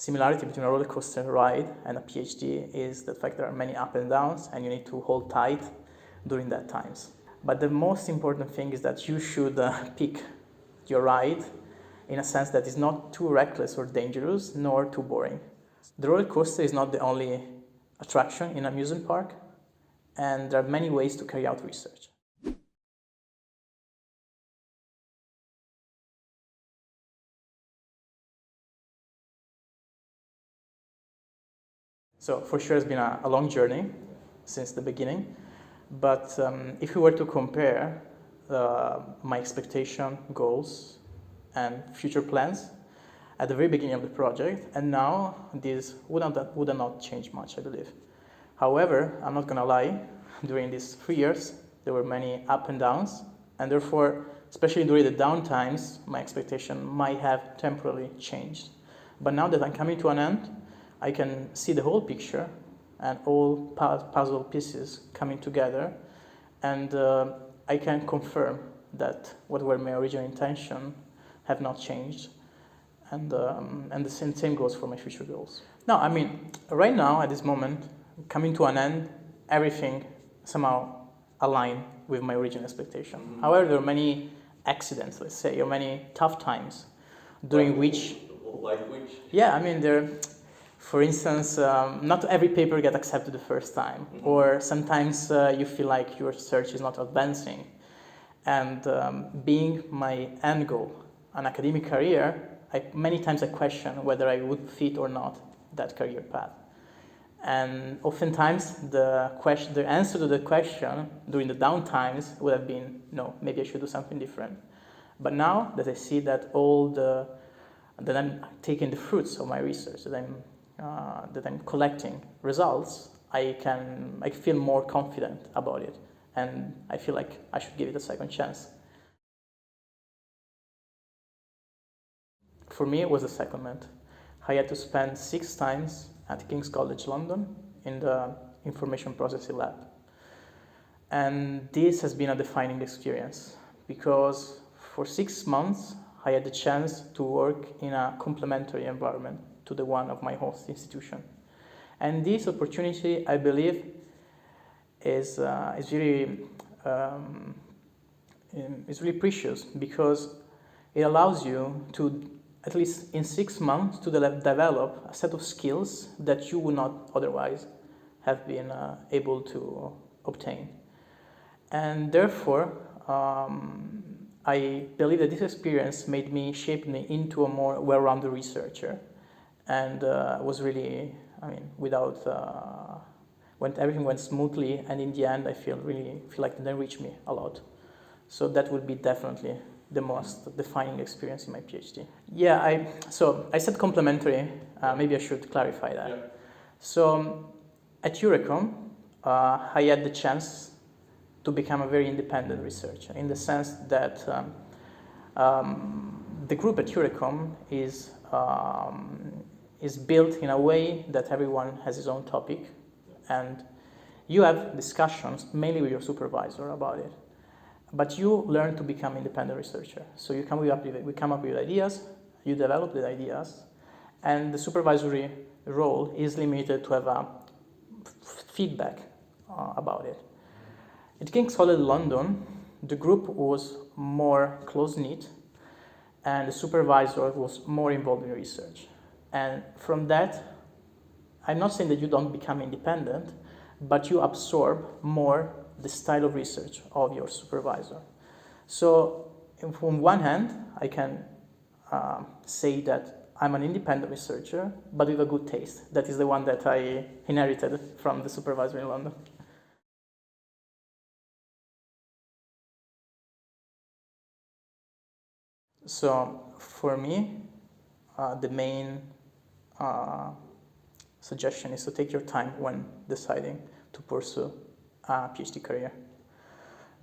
similarity between a roller coaster ride and a PhD is the fact there are many ups and downs and you need to hold tight during that times. But the most important thing is that you should pick your ride in a sense that is not too reckless or dangerous, nor too boring. The roller coaster is not the only attraction in an amusement park, and there are many ways to carry out research. So for sure it's been a long journey since the beginning, but if we were to compare my expectation, goals, and future plans at the very beginning of the project, and now this would not change much, I believe. However, I'm not gonna lie, during these 3 years, there were many ups and downs, and therefore, especially during the down times, my expectation might have temporarily changed. But now that I'm coming to an end, I can see the whole picture and all puzzle pieces coming together, and I can confirm that what were my original intention have not changed, and the same goes for my future goals. No, I mean, right now at this moment, coming to an end, everything somehow aligned with my original expectation. Mm-hmm. However, there are many accidents, let's say, or many tough times during which... Like which? Yeah, I mean, for instance, not every paper gets accepted the first time, mm-hmm. or sometimes you feel like your research is not advancing. And being my end goal, an academic career, many times I question whether I would fit or not that career path. And oftentimes the answer to the question during the down times would have been, no, maybe I should do something different. But now that I see that that I'm taking the fruits of my research, that I'm collecting results, I feel more confident about it, and I feel like I should give it a second chance. For me, it was a secondment. I had to spend 6 times at King's College London in the information processing lab. And this has been a defining experience because for 6 months I had the chance to work in a complementary environment to the one of my host institution. And this opportunity, I believe, is really precious because it allows you to, at least in 6 months, to develop a set of skills that you would not otherwise have been able to obtain. And therefore, I believe that this experience shaped me into a more well-rounded researcher, and was really, when everything went smoothly, and in the end, I feel like it enriched me a lot. So that would be definitely the most defining experience in my PhD. Yeah, I said complementary. Maybe I should clarify that. Yeah. So at Eurecom, I had the chance to become a very independent researcher in the sense that the group at Eurecom is built in a way that everyone has his own topic, and you have discussions mainly with your supervisor about it. But you learn to become independent researcher. So we come up with ideas, you develop the ideas, and the supervisory role is limited to have a feedback about it. At King's College London, the group was more close-knit, and the supervisor was more involved in research. And from that, I'm not saying that you don't become independent, but you absorb more the style of research of your supervisor. So, on one hand, I can say that I'm an independent researcher, but with a good taste. That is the one that I inherited from the supervisor in London. So, for me, the main suggestion is to take your time when deciding to pursue a PhD career,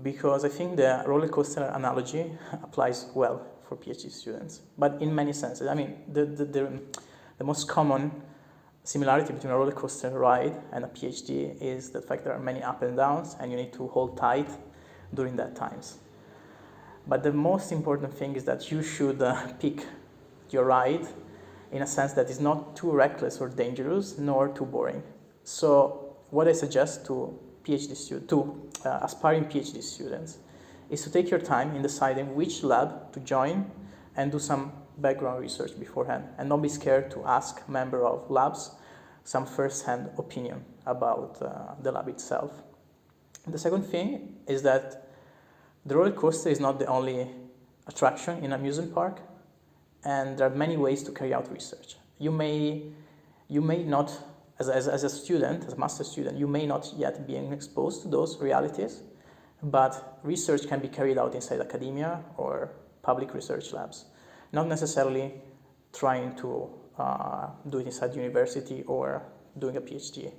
because I think the roller coaster analogy applies well for PhD students, but in many senses. I mean, the most common similarity between a roller coaster ride and a PhD is the fact there are many ups and downs, and you need to hold tight during that times. But the most important thing is that you should pick your ride in a sense that is not too reckless or dangerous, nor too boring. So what I suggest to aspiring PhD students is to take your time in deciding which lab to join and do some background research beforehand, and don't be scared to ask member of labs some first-hand opinion about the lab itself. The second thing is that the roller coaster is not the only attraction in an amusement park, and there are many ways to carry out research. You may not, as a student, as a master's student, you may not yet be exposed to those realities, but research can be carried out inside academia or public research labs, not necessarily trying to do it inside university or doing a PhD.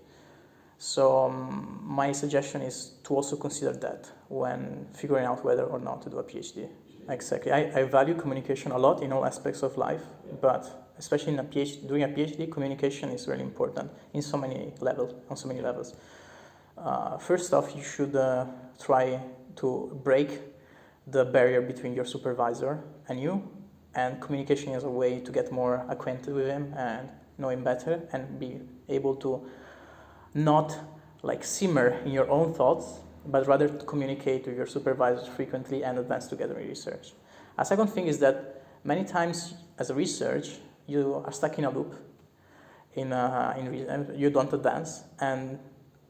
So my suggestion is to also consider that when figuring out whether or not to do a PhD. Exactly. I value communication a lot in all aspects of life, but especially in doing a PhD, communication is really important on so many levels. First off, you should try to break the barrier between your supervisor and you, and communication is a way to get more acquainted with him and know him better and be able to not like simmer in your own thoughts, but rather to communicate with your supervisors frequently and advance together in research. A second thing is that many times as a research, you are stuck in a loop, you don't advance, and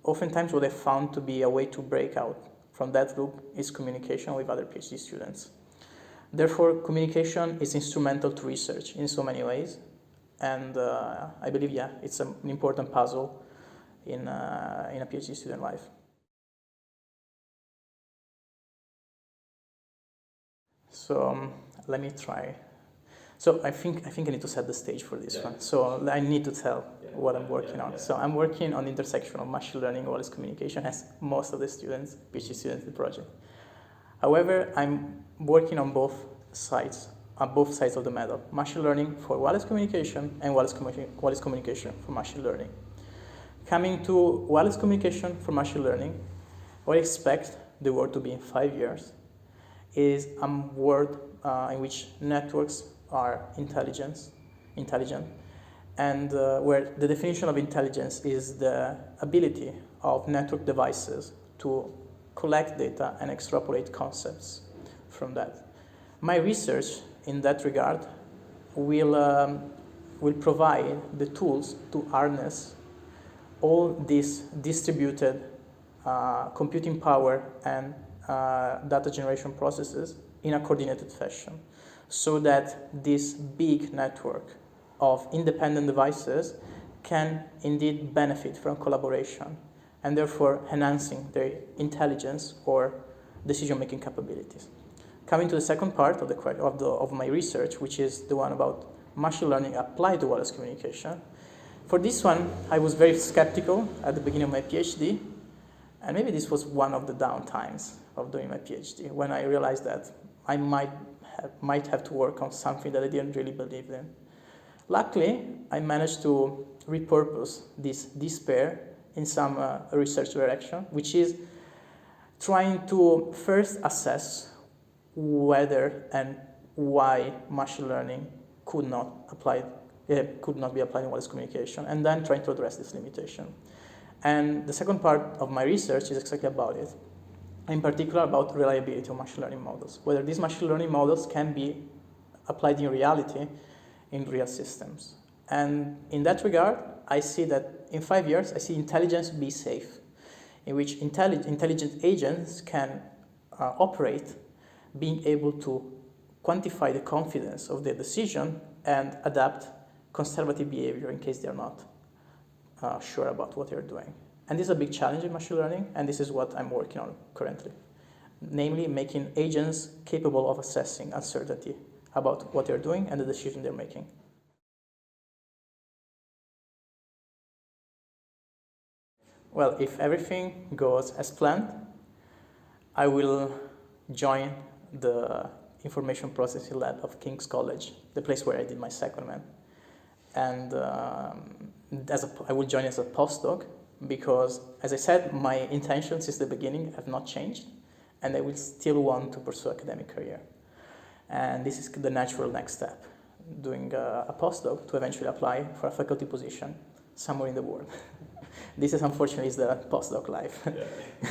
oftentimes what I found to be a way to break out from that loop is communication with other PhD students. Therefore, communication is instrumental to research in so many ways, and I believe, it's an important puzzle in a PhD student life. So let me try. So I think I need to set the stage for this one. So I need to tell what I'm working on. So I'm working on the intersection of machine learning and wireless communication, as most of the students, PhD students in the project. However, I'm working on both sides of the medal: machine learning for wireless communication and wireless communication for machine learning. Coming to wireless communication for machine learning, what I expect the world to be in 5 years is a world in which networks are intelligent, and where the definition of intelligence is the ability of network devices to collect data and extrapolate concepts from that. My research in that regard will provide the tools to harness all these distributed computing power and data generation processes in a coordinated fashion, so that this big network of independent devices can indeed benefit from collaboration, and therefore enhancing their intelligence or decision-making capabilities. Coming to the second part of my research, which is the one about machine learning applied to wireless communication. For this one, I was very skeptical at the beginning of my PhD, and maybe this was one of the downtimes of doing my PhD, when I realized that I might have to work on something that I didn't really believe in. Luckily, I managed to repurpose this despair in some research direction, which is trying to first assess whether and why machine learning could not be applied in wireless communication, and then trying to address this limitation. And the second part of my research is exactly about it, in particular about reliability of machine learning models, whether these machine learning models can be applied in reality in real systems. And in that regard, I see that in 5 years, I see intelligence be safe, in which intelligent agents can operate, being able to quantify the confidence of their decision and adapt conservative behavior in case they're not sure about what they're doing. And this is a big challenge in machine learning, and this is what I'm working on currently, namely making agents capable of assessing uncertainty about what they're doing and the decision they're making. Well, if everything goes as planned, I will join the information processing lab of King's College, the place where I did my secondment. And I will join as a postdoc because, as I said, my intentions since the beginning have not changed, and I will still want to pursue academic career. And this is the natural next step. doing a postdoc to eventually apply for a faculty position somewhere in the world. This is unfortunately is the postdoc life. Yeah.